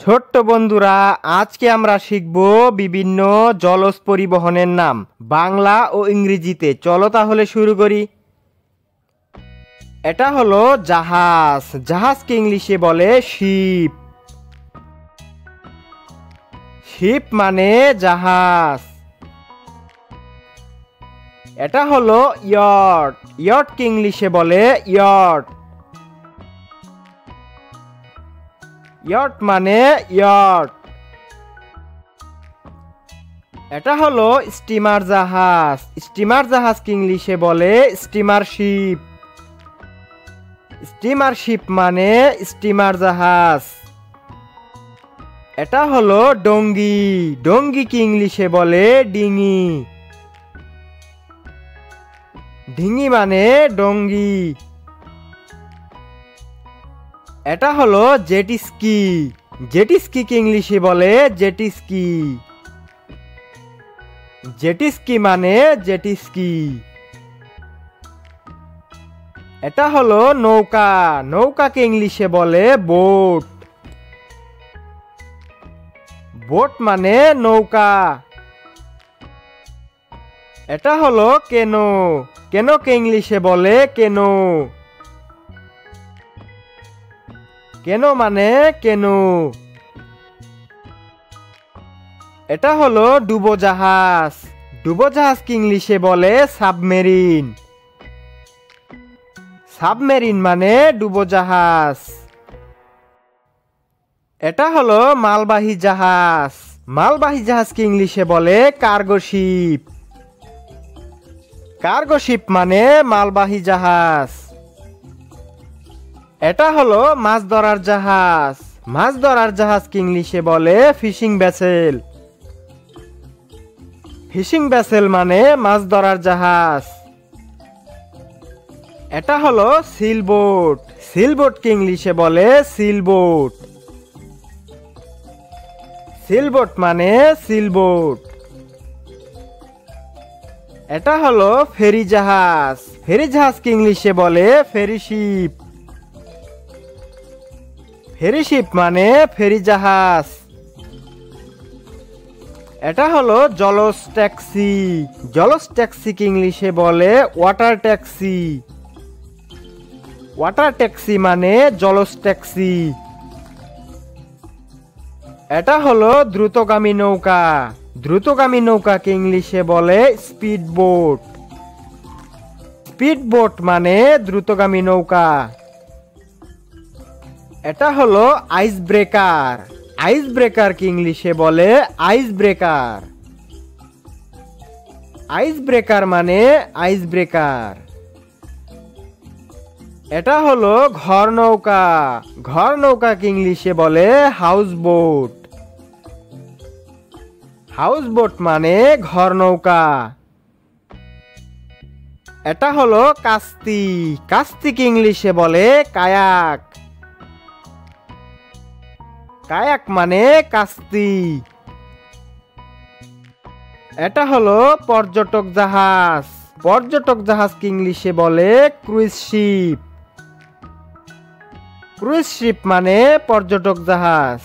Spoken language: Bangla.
ছোট্ট বন্ধুরা, আজকে আমরা শিখব বিভিন্ন জলজ পরিবহনের নাম বাংলা ও ইংরেজিতে। চলো তাহলে শুরু করি। এটা হলো জাহাজ। জাহাজকে ইংলিশে বলে শিপ। শিপ মানে জাহাজ। এটা হলো ইয়ট। ইয়টকে ইংলিশে বলে ইয়ট। ইয়ট মানে ইয়ট। এটা হলো স্টিমার জাহাজ। স্টিমার জাহাজকে ইংলিশে বলে স্টিমার শিপ। স্টিমার শিপ মানে স্টিমার জাহাজ। এটা হলো ডঙ্গি। ডঙ্গিকে ইংলিশে বলে ডিঙি। ডিঙি মানে ডঙ্গি। এটা হলো জেটিস্কি। জেটিস্কিকে ইংলিশে বলে জেটিস্কি। জেটিস্কি মানে জেটিস্কি। এটা হলো নৌকা। নৌকাকে ইংলিশে বলে বোট। বোট মানে নৌকা। এটা হলো কেনো। কেনোকে ইংলিশে বলে কেনো। কেনো মানে কেনো। এটা হলো ডুবোজাহাজ। ডুবোজাহাজকে ইংলিশে বলে সাবমেরিন। সাবমেরিন মানে ডুবোজাহাজ। এটা হলো মালবাহী জাহাজ। মালবাহী জাহাজকে ইংলিশে বলে কার্গো শিপ। কার্গো শিপ মানে মালবাহী জাহাজ। এটা হলো মাছ ধরার জাহাজ। মাছ ধরার জাহাজকে ইংলিশে বলে ফিশিং ভেসেল। ফিশিং ভেসেল মানে মাছ ধরার জাহাজ। এটা হলো সিলবোট। সিলবোটকে ইংলিশে বলে সিলবোট। সিলবোট মানে সিলবোট। এটা হলো ফেরি জাহাজ। ফেরি জাহাজকে ইংলিশে বলে ফেরি শিপ। ফেরি শিপ মানে ফেরি জাহাজ। এটা হলো জলজ ট্যাক্সি। জলজ ট্যাক্সিকে ইংলিশে বলে ওয়াটার ট্যাক্সি। ওয়াটার ট্যাক্সি মানে জলজ ট্যাক্সি। এটা হলো দ্রুতগামী নৌকা। দ্রুতগামী নৌকাকে ইংলিশে বলে স্পিড বোট। স্পিড বোট মানে দ্রুতগামী নৌকা। এটা হলো আইস ব্রেকার। আইস ব্রেকারকে ইংলিশে বলে আইস ব্রেকার। আইস ব্রেকার মানে আইস ব্রেকার। এটা হলো ঘর নৌকা। ঘর নৌকাকে ইংলিশে বলে হাউস বোট। হাউস বোট মানে ঘর নৌকা। এটা হলো কাস্তি। কাস্তিকে ইংলিশে বলে কায়াক। কায়াক মানে কাস্তি। এটা হলো পর্যটক জাহাজ। পর্যটক জাহাজকে ইংলিশে বলে ক্রুইজ শিপ। ক্রুইজ শিপ মানে পর্যটক জাহাজ।